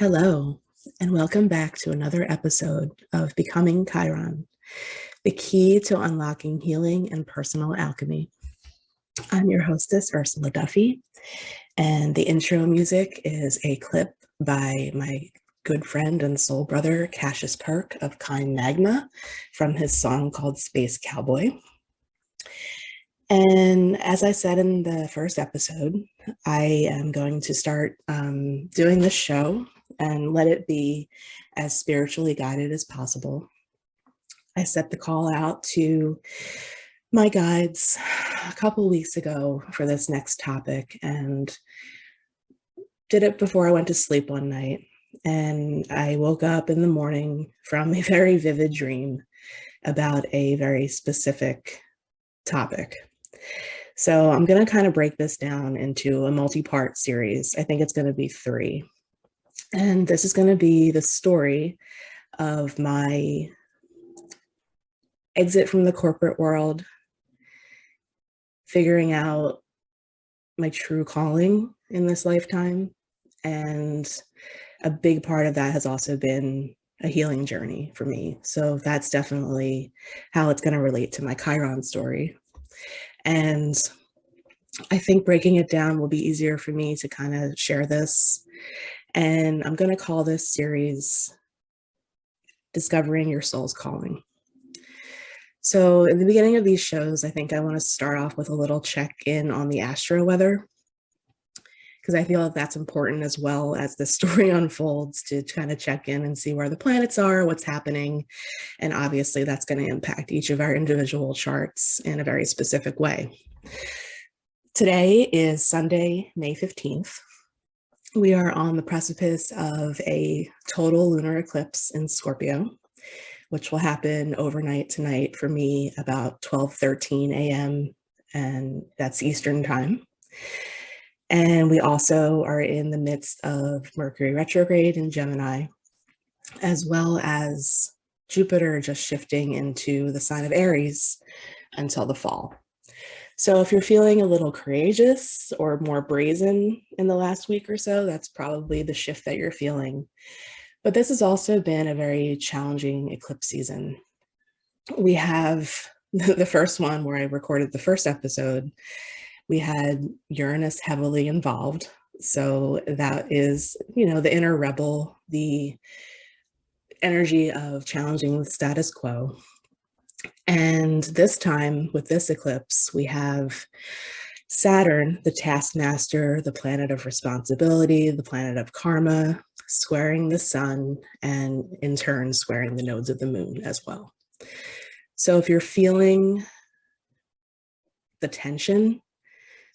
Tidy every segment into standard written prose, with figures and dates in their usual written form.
Hello, and welcome back to another episode of Becoming Chiron, the key to unlocking healing and personal alchemy. I'm your hostess, Ursula Duffy, and the intro music is a clip by my good friend and soul brother, Cassius Kirk of Kind Magma, from his song called Space Cowboy. And as I said in the first episode, I am going to start doing this show and let it be as spiritually guided as possible. I set the call out to my guides a couple weeks ago for this next topic and did it before I went to sleep one night. And I woke up in the morning from a very vivid dream about a very specific topic. So I'm going to kind of break this down into a multi-part series. I think it's going to be 3. And this is going to be the story of my exit from the corporate world, figuring out my true calling in this lifetime. And a big part of that has also been a healing journey for me. So that's definitely how it's going to relate to my Chiron story. And I think breaking it down will be easier for me to kind of share this. And I'm going to call this series Discovering Your Soul's Calling. So in the beginning of these shows, I think I want to start off with a little check-in on the astro weather, because I feel like that's important as well as the story unfolds, to kind of check in and see where the planets are, what's happening. And obviously that's going to impact each of our individual charts in a very specific way. Today is Sunday, May 15th. We are on the precipice of a total lunar eclipse in Scorpio, which will happen overnight tonight for me about 12:13 a.m. and that's Eastern time. And we also are in the midst of Mercury retrograde in Gemini, as well as Jupiter just shifting into the sign of Aries until the fall. So if you're feeling a little courageous or more brazen in the last week or so, that's probably the shift that you're feeling. But this has also been a very challenging eclipse season. We have the first one where I recorded the first episode. We had Uranus heavily involved. So that is, the inner rebel, the energy of challenging the status quo. And this time with this eclipse, we have Saturn, the taskmaster, the planet of responsibility, the planet of karma, squaring the sun, and in turn squaring the nodes of the moon as well. So if you're feeling the tension,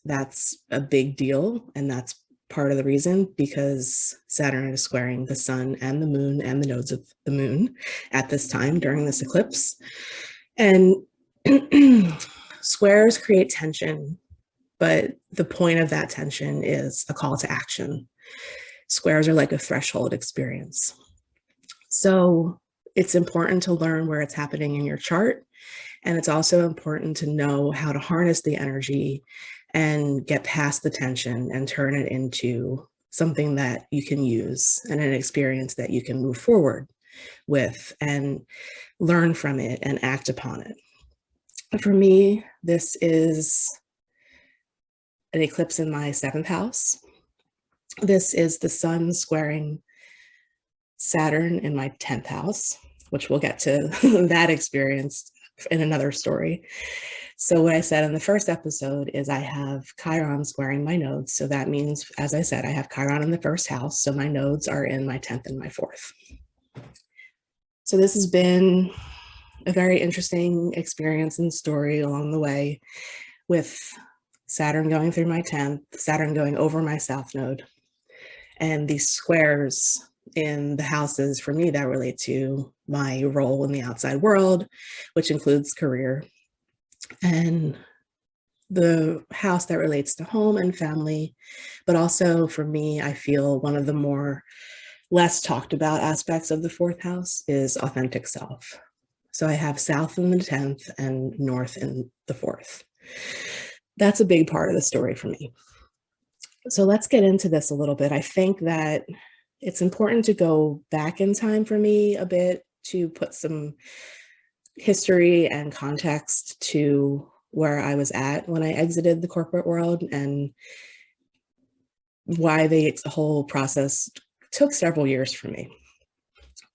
that's a big deal. And that's part of the reason, because Saturn is squaring the sun and the moon and the nodes of the moon at this time during this eclipse. And squares create tension, but the point of that tension is a call to action. Squares are like a threshold experience. So it's important to learn where it's happening in your chart. And it's also important to know how to harness the energy and get past the tension and turn it into something that you can use and an experience that you can move forward with and learn from it and act upon it. For me, this is an eclipse in my 7th house. This is the sun squaring Saturn in my 10th house, which we'll get to that experience in another story. So what I said in the first episode is I have Chiron squaring my nodes. So that means, as I said, I have Chiron in the 1st house. So my nodes are in my 10th and my 4th. So this has been a very interesting experience and story along the way, with Saturn going through my 10th, Saturn going over my south node, and these squares in the houses for me that relate to my role in the outside world, which includes career, and the house that relates to home and family. But also for me, I feel one of the more less talked about aspects of the 4th house is authentic self. So I have south in the 10th and north in the 4th. That's a big part of the story for me. So let's get into this a little bit. I think that it's important to go back in time for me a bit to put some history and context to where I was at when I exited the corporate world and why the whole process took several years for me.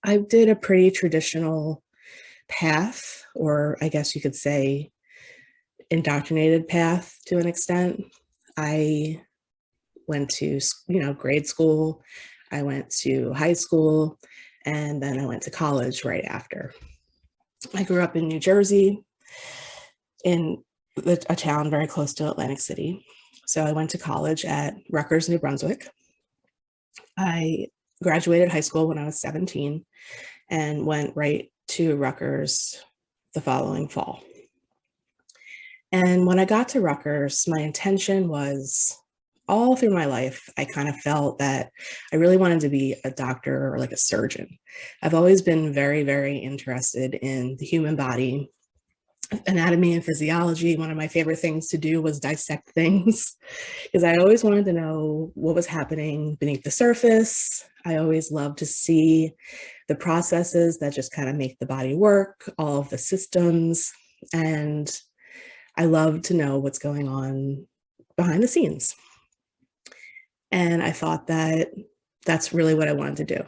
I did a pretty traditional path, or I guess you could say indoctrinated path to an extent. I went to, grade school, I went to high school, and then I went to college right after. I grew up in New Jersey, in a town very close to Atlantic City. So I went to college at Rutgers, New Brunswick. I graduated high school when I was 17 and went right to Rutgers the following fall. And when I got to Rutgers, my intention was, all through my life, I kind of felt that I really wanted to be a doctor or like a surgeon. I've always been very, very interested in the human body, anatomy and physiology. One of my favorite things to do was dissect things because I always wanted to know what was happening beneath the surface. I always loved to see the processes that just kind of make the body work, all of the systems, and I love to know what's going on behind the scenes. And I thought that that's really what I wanted to do.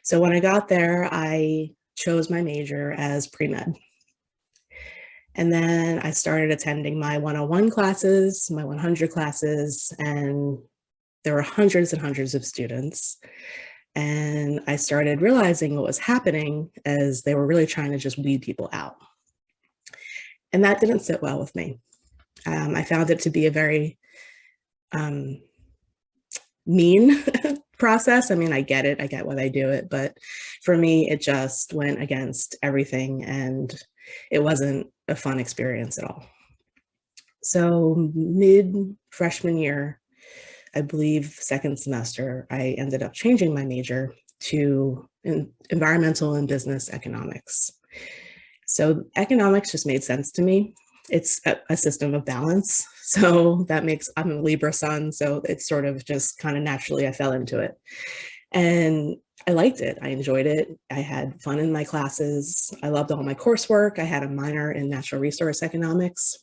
So when I got there, I chose my major as pre-med. And then I started attending my 101 classes, my 100 classes, and there were hundreds and hundreds of students. And I started realizing what was happening as they were really trying to just weed people out. And that didn't sit well with me. I found it to be a very mean process. I mean, I get it. I get why they do it. But for me, it just went against everything. And it wasn't a fun experience at all. So mid-freshman year, I believe second semester, I ended up changing my major to environmental and business economics. So economics just made sense to me. It's a system of balance. So that makes, I'm a Libra sun, so it's sort of just kind of naturally I fell into it. And I liked it. I enjoyed it. I had fun in my classes. I loved all my coursework. I had a minor in natural resource economics.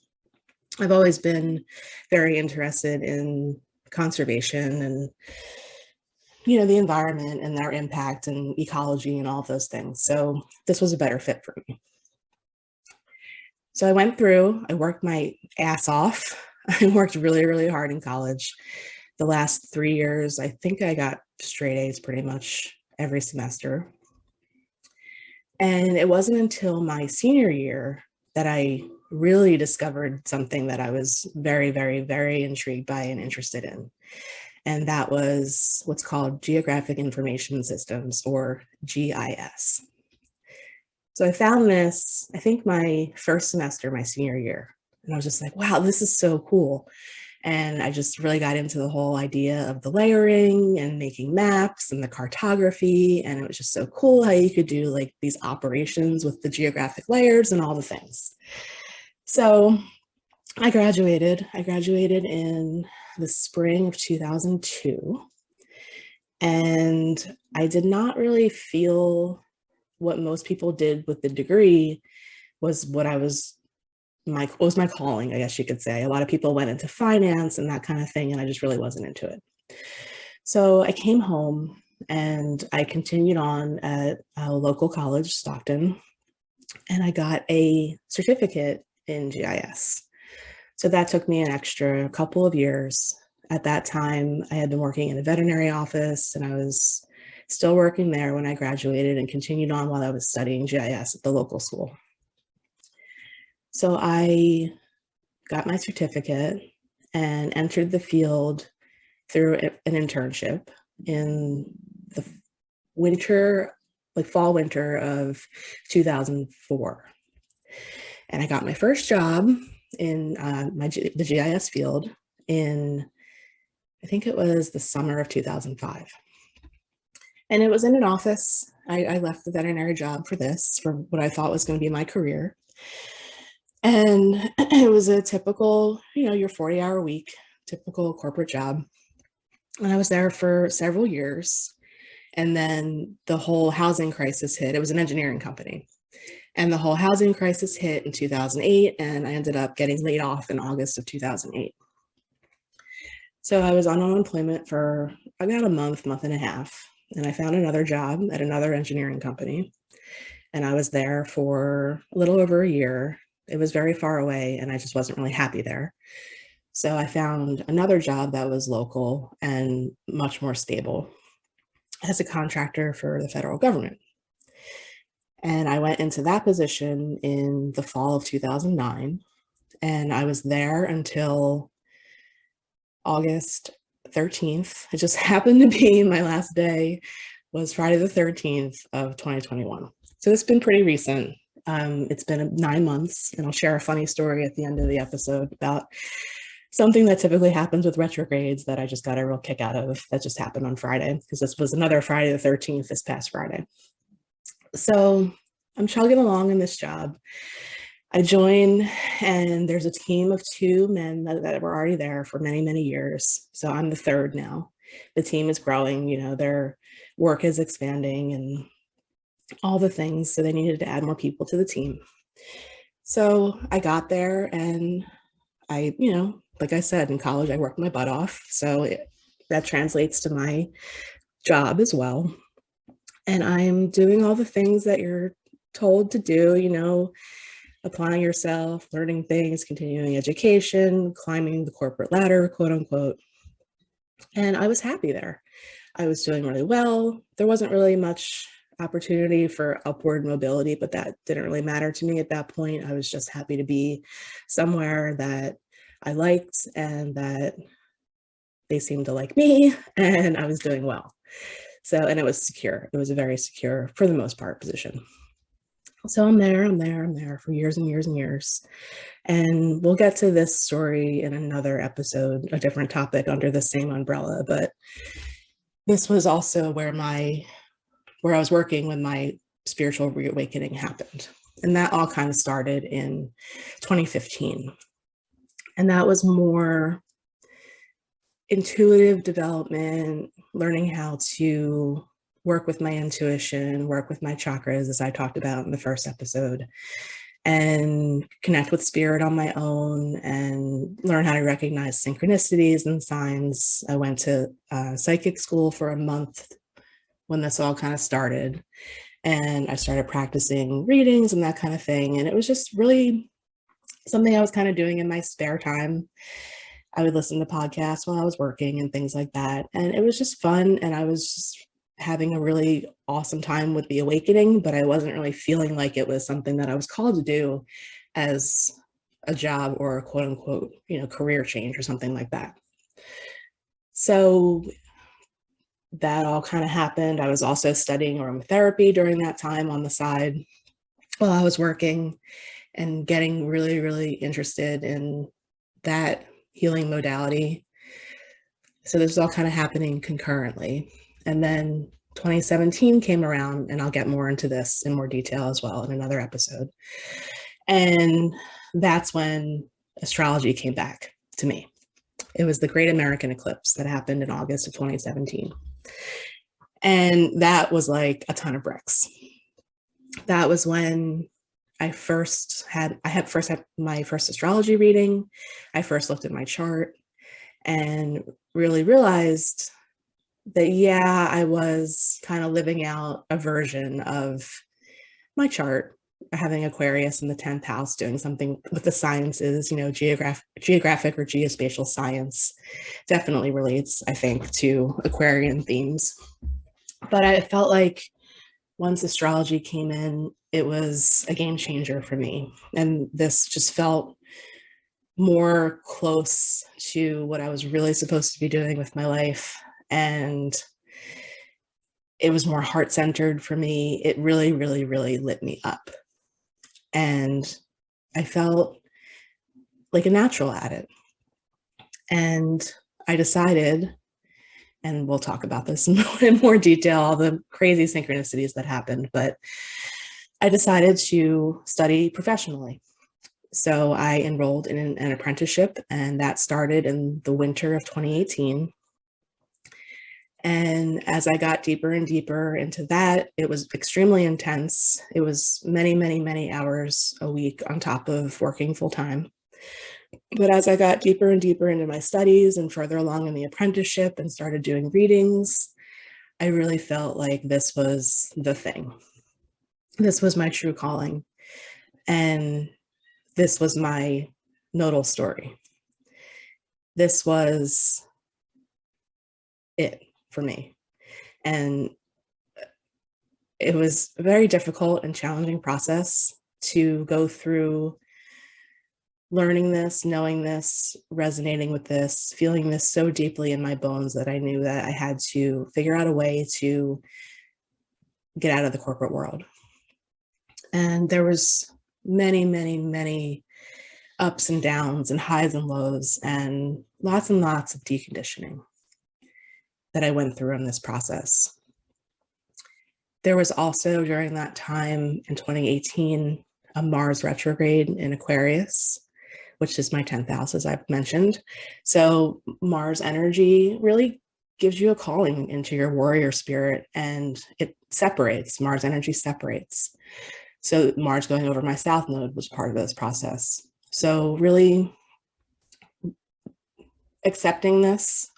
I've always been very interested in conservation and, the environment and their impact and ecology and all of those things. So this was a better fit for me. So I went through, I worked my ass off. I worked really, really hard in college. The last 3 years, I think I got straight A's pretty much every semester. And it wasn't until my senior year that I really discovered something that I was very, very, very intrigued by and interested in. And that was what's called Geographic Information Systems, or GIS. So I found this, I think my first semester, my senior year, and I was just like, wow, this is so cool. And I just really got into the whole idea of the layering and making maps and the cartography. And it was just so cool how you could do like these operations with the geographic layers and all the things. So I graduated in the spring of 2002. And I did not really feel what most people did with the degree was what was my calling, I guess you could say. A lot of people went into finance and that kind of thing, and I just really wasn't into it. So I came home and I continued on at a local college, Stockton, and I got a certificate in GIS. So that took me an extra couple of years. At that time, I had been working in a veterinary office, and I was still working there when I graduated and continued on while I was studying GIS at the local school. So I got my certificate and entered the field through an internship in the fall winter of 2004. And I got my first job in the GIS field in, I think it was the summer of 2005. And it was in an office. I left the veterinary job for what I thought was going to be my career. And it was a typical, your 40-hour week, typical corporate job. And I was there for several years. And then the whole housing crisis hit. It was an engineering company. And the whole housing crisis hit in 2008, and I ended up getting laid off in August of 2008. So I was on unemployment for about a month and a half, and I found another job at another engineering company. And I was there for a little over a year. It was very far away, and I just wasn't really happy there. So I found another job that was local and much more stable as a contractor for the federal government. And I went into that position in the fall of 2009, and I was there until August 13th. It just happened to be my last day was Friday the 13th of 2021. So it's been pretty recent. It's been 9 months, and I'll share a funny story at the end of the episode about something that typically happens with retrogrades that I just got a real kick out of that just happened on Friday, because this was another Friday the 13th this past Friday. So I'm chugging along in this job. I join, and there's a team of 2 men that were already there for many, many years. So I'm the third now. The team is growing, their work is expanding and all the things. So they needed to add more people to the team. So I got there, and I, like I said, in college, I worked my butt off. So that translates to my job as well. And I'm doing all the things that you're told to do, applying yourself, learning things, continuing education, climbing the corporate ladder, quote unquote. And I was happy there. I was doing really well. There wasn't really much opportunity for upward mobility, but that didn't really matter to me at that point. I was just happy to be somewhere that I liked and that they seemed to like me, and I was doing well. So, and it was secure. It was a very secure, for the most part, position. So I'm there for years and years and years. And we'll get to this story in another episode, a different topic under the same umbrella. But this was also where I was working when my spiritual reawakening happened. And that all kind of started in 2015. And that was more intuitive development, learning how to work with my intuition, work with my chakras, as I talked about in the first episode, and connect with spirit on my own and learn how to recognize synchronicities and signs. I went to psychic school for a month when this all kind of started, and I started practicing readings and that kind of thing. And it was just really something I was kind of doing in my spare time. I would listen to podcasts while I was working and things like that. And it was just fun. And I was just having a really awesome time with the awakening, but I wasn't really feeling like it was something that I was called to do as a job or a quote unquote, career change or something like that. So that all kind of happened. I was also studying aromatherapy during that time on the side while I was working, and getting really, really interested in that healing modality. So this was all kind of happening concurrently. And then 2017 came around, and I'll get more into this in more detail as well in another episode. And that's when astrology came back to me. It was the Great American Eclipse that happened in August of 2017. And that was like a ton of bricks. That was when I had my first astrology reading. I first looked at my chart and really realized that, yeah, I was kind of living out a version of my chart, having Aquarius in the 10th house, doing something with the sciences, geographic or geospatial science definitely relates, I think, to Aquarian themes. But I felt like once astrology came in, it was a game changer for me. And this just felt more close to what I was really supposed to be doing with my life. And it was more heart-centered for me. It really, really, really lit me up. And I felt like a natural at it. And I decided, and we'll talk about this in more detail, all the crazy synchronicities that happened, but I decided to study professionally. So I enrolled in an apprenticeship, and that started in the winter of 2018. And as I got deeper and deeper into that, it was extremely intense. It was many, many, many hours a week on top of working full time. But as I got deeper and deeper into my studies and further along in the apprenticeship and started doing readings, I really felt like this was the thing. This was my true calling. And this was my nodal story. This was it for me. And it was a very difficult and challenging process to go through learning this, knowing this, resonating with this, feeling this so deeply in my bones that I knew that I had to figure out a way to get out of the corporate world. And there was many, many, many ups and downs and highs and lows and lots of deconditioning that I went through in this process. There was also during that time in 2018, a Mars retrograde in Aquarius, which is my 10th house, as I've mentioned. So Mars energy really gives you a calling into your warrior spirit, and it separates, Mars energy separates. So Mars going over my South node was part of this process. So really accepting this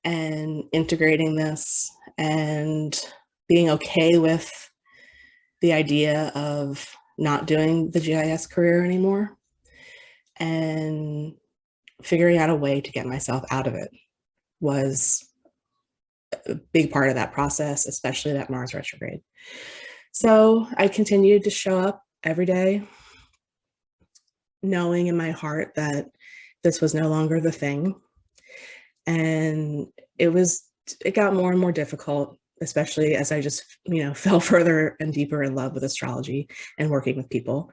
and integrating this and being okay with the idea of not doing the GIS career anymore and figuring out a way to get myself out of it was a big part of that process, especially that Mars retrograde. So I continued to show up every day, knowing in my heart that this was no longer the thing. And it got more and more difficult, especially as I just, fell further and deeper in love with astrology and working with people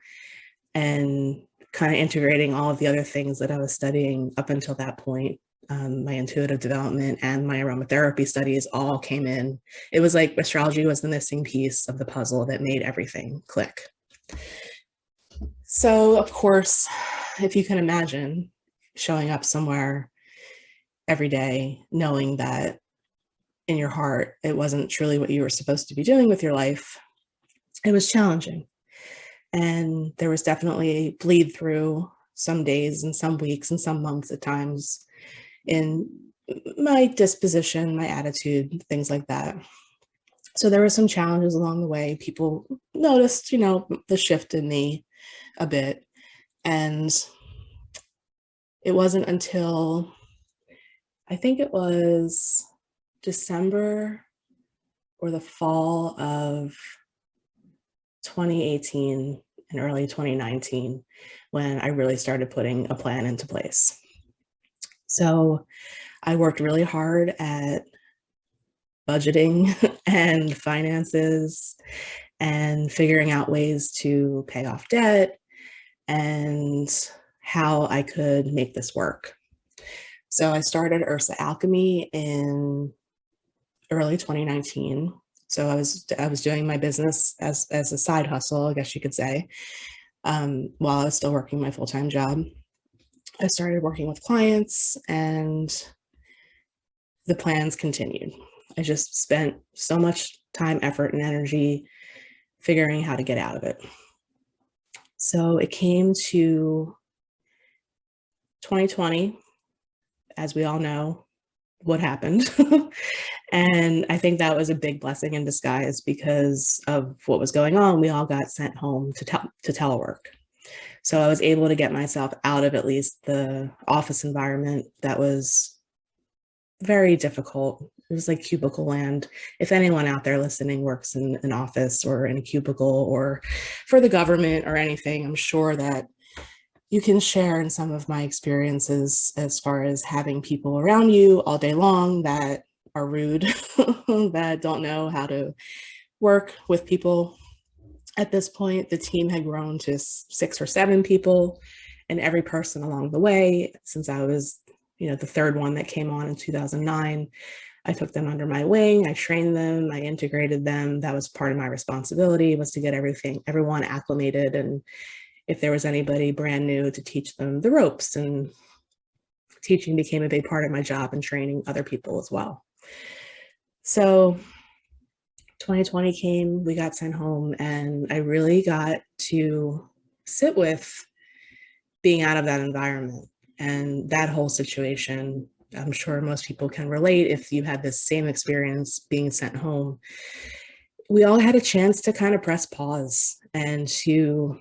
and kind of integrating all of the other things that I was studying up until that point. My intuitive development and my aromatherapy studies all came in. It was like astrology was the missing piece of the puzzle that made everything click. So, of course, if you can imagine showing up somewhere every day, knowing that in your heart, it wasn't truly what you were supposed to be doing with your life, it was challenging. And there was definitely a bleed through some days and some weeks and some months at times in my disposition, my attitude, things like that. So there were some challenges along the way. People noticed, the shift in me a bit. And it wasn't until, I think it was December or the fall of 2018 and early 2019 when I really started putting a plan into place. So I worked really hard at budgeting and finances and figuring out ways to pay off debt and how I could make this work. So I started Ursula Alchemy in early 2019. So I was doing my business as a side hustle, I guess you could say, while I was still working my full-time job. I started working with clients and the plans continued. I just spent so much time, effort, and energy figuring how to get out of it. So it came to 2020, as we all know what happened. And I think that was a big blessing in disguise because of what was going on. We all got sent home to telework. So I was able to get myself out of at least the office environment that was very difficult. It was like cubicle land. If anyone out there listening works in an office or in a cubicle or for the government or anything, I'm sure that you can share in some of my experiences as far as having people around you all day long that are rude, that don't know how to work with people. At this point, the team had grown to 6 or 7 people, and every person along the way, since I was, the third one that came on in 2009, I took them under my wing, I trained them, I integrated them. That was part of my responsibility, was to get everyone acclimated, and if there was anybody brand new, to teach them the ropes. And teaching became a big part of my job and training other people as well. So 2020 came, we got sent home, and I really got to sit with being out of that environment and that whole situation. I'm sure most people can relate if you had this same experience being sent home. We all had a chance to kind of press pause and to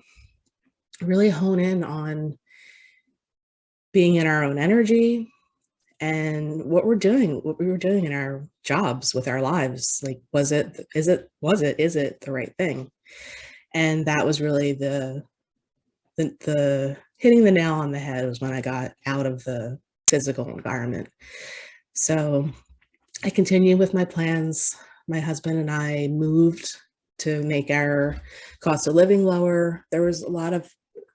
really hone in on being in our own energy and what we were doing in our jobs with our lives. Like, is it the right thing? And that was really the hitting the nail on the head was when I got out of the physical environment. So I continued with my plans. My husband and I moved to make our cost of living lower. There was a lot of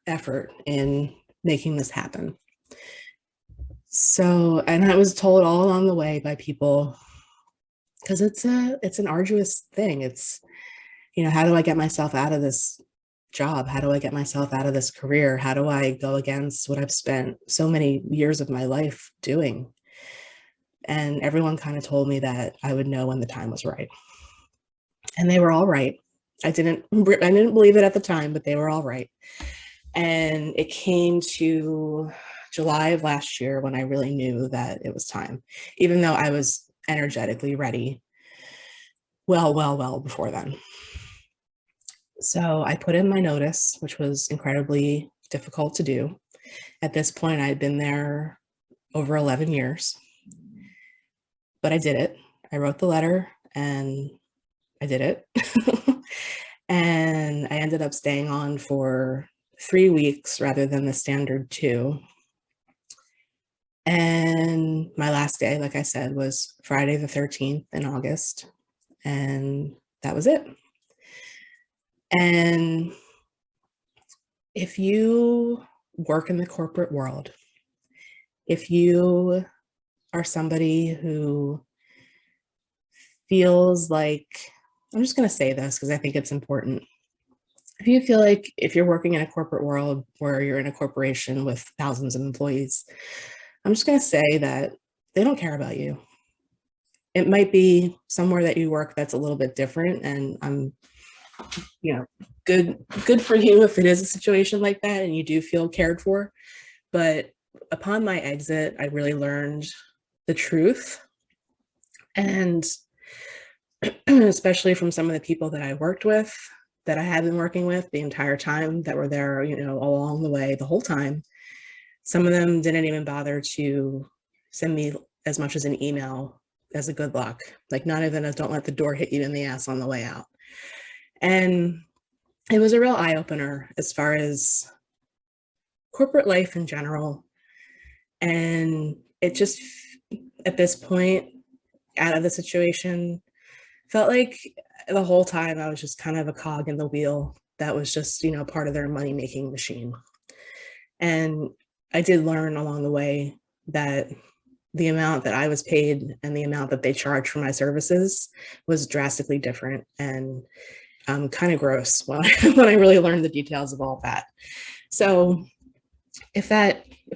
effort in making this happen. So, and I was told all along the way by people, because it's an arduous thing. It's, how do I get myself out of this job? How do I get myself out of this career? How do I go against what I've spent so many years of my life doing? And everyone kind of told me that I would know when the time was right. And they were all right. I didn't believe it at the time, but they were all right. And it came to July of last year when I really knew that it was time, even though I was energetically ready well before then. So I put in my notice, which was incredibly difficult to do. At this point, I had been there over 11 years, but I did it. I wrote the letter and I did it. And I ended up staying on for 3 weeks rather than the standard 2. And my last day, like I said, was Friday the 13th in August. And that was it. And if you work in the corporate world, if you are somebody who feels like, I'm just going to say this because I think it's important. If you feel like if you're working in a corporate world where you're in a corporation with thousands of employees, I'm just going to say that they don't care about you. It might be somewhere that you work that's a little bit different, and I'm, good for you if it is a situation like that and you do feel cared for. But upon my exit, I really learned the truth. And especially from some of the people that I worked with, that I had been working with the entire time, that were there, along the way, the whole time. Some of them didn't even bother to send me as much as an email as a good luck, like not even a don't let the door hit you in the ass on the way out. And it was a real eye-opener as far as corporate life in general. And it just, at this point, out of the situation, felt like the whole time I was just kind of a cog in the wheel that was just, part of their money-making machine. And I did learn along the way that the amount that I was paid and the amount that they charged for my services was drastically different, and kind of gross when I really learned the details of all that. So if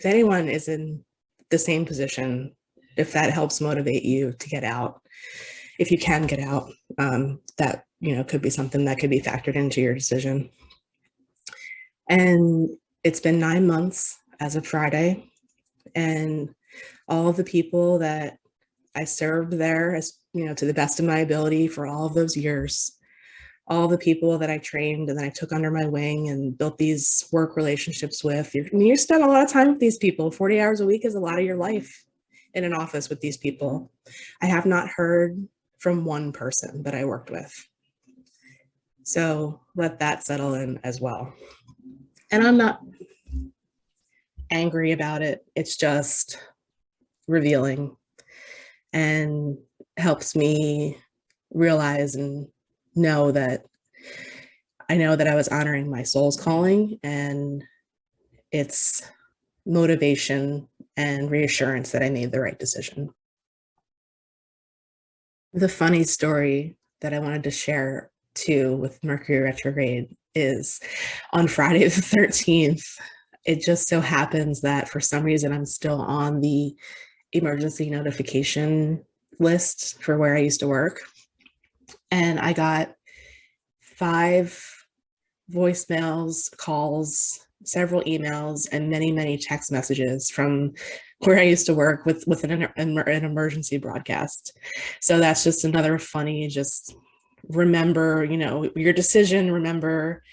anyone is in the same position, if that helps motivate you to get out, if you can get out, that, could be something that could be factored into your decision. And it's been 9 months as of Friday, and all of the people that I served there, as to the best of my ability for all of those years, all the people that I trained and that I took under my wing and built these work relationships with, you spend a lot of time with these people. 40 hours a week is a lot of your life in an office with these people. I have not heard from one person that I worked with. So let that settle in as well. And I'm not angry about it. It's just revealing and helps me realize and know that I was honoring my soul's calling, and it's motivation and reassurance that I made the right decision. The funny story that I wanted to share too with Mercury retrograde is on Friday the 13th, it just so happens that for some reason I'm still on the emergency notification list for where I used to work. And I got 5 voicemails, calls, several emails, and many, many text messages from where I used to work with an emergency broadcast. So that's just another funny, just remember, your decision, remember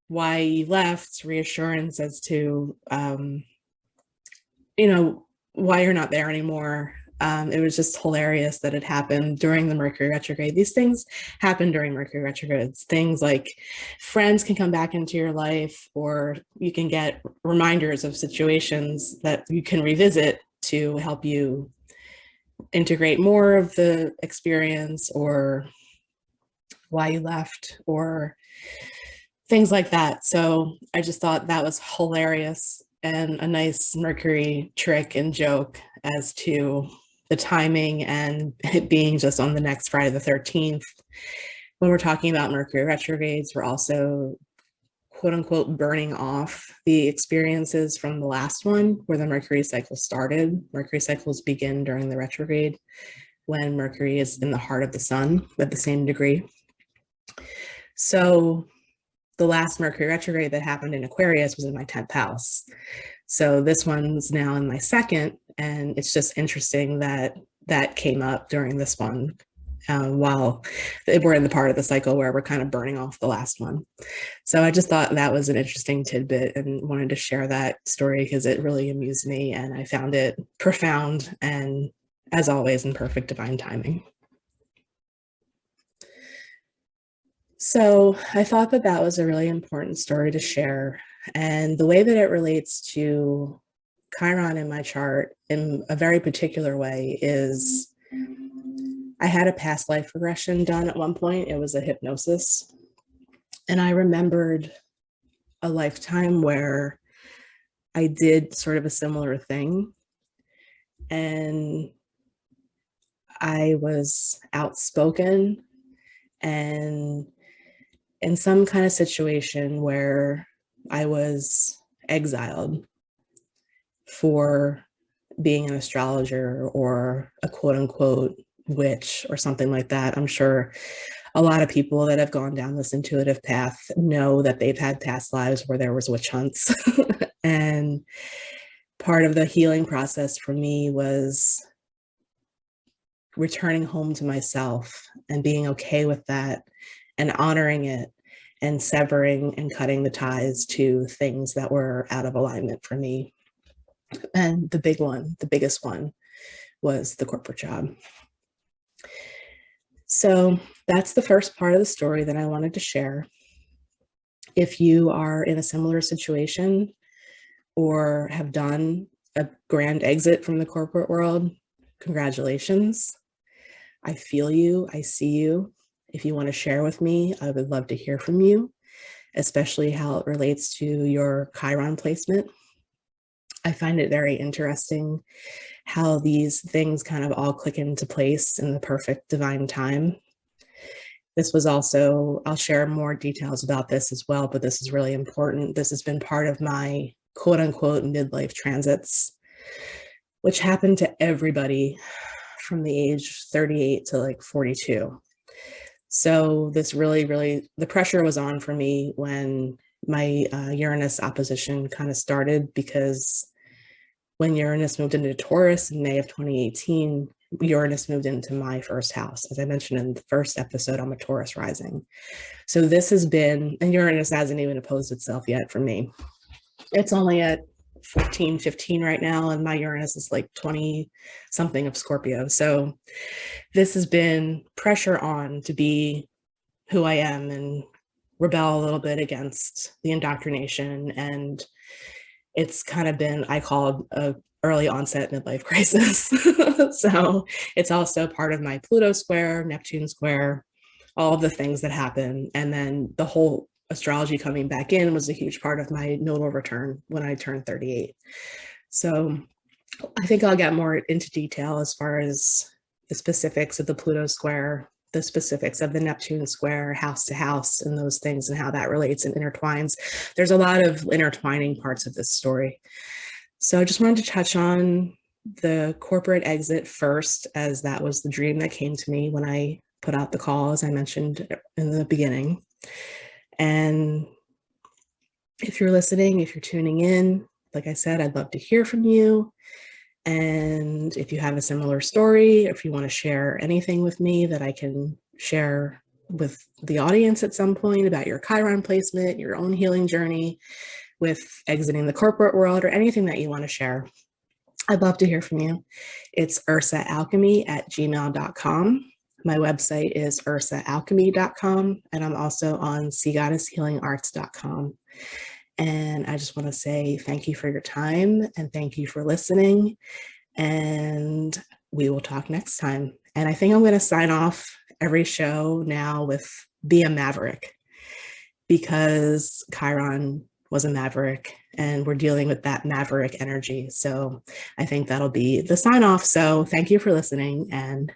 why you left, reassurance as to, why you're not there anymore. It was just hilarious that it happened during the Mercury retrograde. These things happen during Mercury retrogrades. Things like friends can come back into your life, or you can get reminders of situations that you can revisit to help you integrate more of the experience, or why you left, or things like that. So I just thought that was hilarious and a nice Mercury trick and joke as to the timing and it being just on the next Friday the 13th. When we're talking about Mercury retrogrades, we're also quote unquote burning off the experiences from the last one where the Mercury cycle started. Mercury cycles begin during the retrograde when Mercury is in the heart of the sun at the same degree. So the last Mercury retrograde that happened in Aquarius was in my 10th house. So this one's now in my 2nd, and it's just interesting that that came up during this one while we're in the part of the cycle where we're kind of burning off the last one. So I just thought that was an interesting tidbit and wanted to share that story because it really amused me and I found it profound and, as always, in perfect divine timing. So I thought that that was a really important story to share. And the way that it relates to Chiron in my chart in a very particular way is I had a past life regression done at one point. It was a hypnosis. And I remembered a lifetime where I did sort of a similar thing. And I was outspoken and in some kind of situation where I was exiled for being an astrologer or a quote unquote witch or something like that. I'm sure a lot of people that have gone down this intuitive path know that they've had past lives where there was witch hunts. And part of the healing process for me was returning home to myself and being okay with that and honoring it and severing and cutting the ties to things that were out of alignment for me. And the biggest one was the corporate job. So that's the first part of the story that I wanted to share. If you are in a similar situation or have done a grand exit from the corporate world, congratulations. I feel you, I see you. If you want to share with me, I would love to hear from you, especially how it relates to your Chiron placement. I find it very interesting how these things kind of all click into place in the perfect divine time. This was also, I'll share more details about this as well, but this is really important. This has been part of my quote unquote midlife transits, which happened to everybody from the age 38 to like 42. So this really, the pressure was on for me when my Uranus opposition kind of started, because when Uranus moved into Taurus in May of 2018, Uranus moved into my first house. As I mentioned in the first episode, I'm a Taurus rising. So this has been, and Uranus hasn't even opposed itself yet for me. It's only at 14, 15 right now, and my Uranus is like 20 something of Scorpio. So this has been pressure on to be who I am and rebel a little bit against the indoctrination. And it's kind of been, I call a early onset midlife crisis. So it's also part of my Pluto square, Neptune square, all of the things that happen. And then the whole astrology coming back in was a huge part of my nodal return when I turned 38. So I think I'll get more into detail as far as the specifics of the Pluto square, the specifics of the Neptune square, house to house, and those things and how that relates and intertwines. There's a lot of intertwining parts of this story. So I just wanted to touch on the corporate exit first, as that was the dream that came to me when I put out the call, as I mentioned in the beginning. And if you're listening, if you're tuning in, like I said, I'd love to hear from you. And if you have a similar story, if you want to share anything with me that I can share with the audience at some point about your Chiron placement, your own healing journey with exiting the corporate world, or anything that you want to share, I'd love to hear from you. It's ursaalchemy@gmail.com. My website is ursaalchemy.com, and I'm also on seagoddesshealingarts.com. And I just want to say thank you for your time and thank you for listening. And we will talk next time. And I think I'm going to sign off every show now with "Be a Maverick," because Chiron was a maverick and we're dealing with that maverick energy. So I think that'll be the sign off. So thank you for listening, and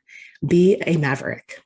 be a maverick.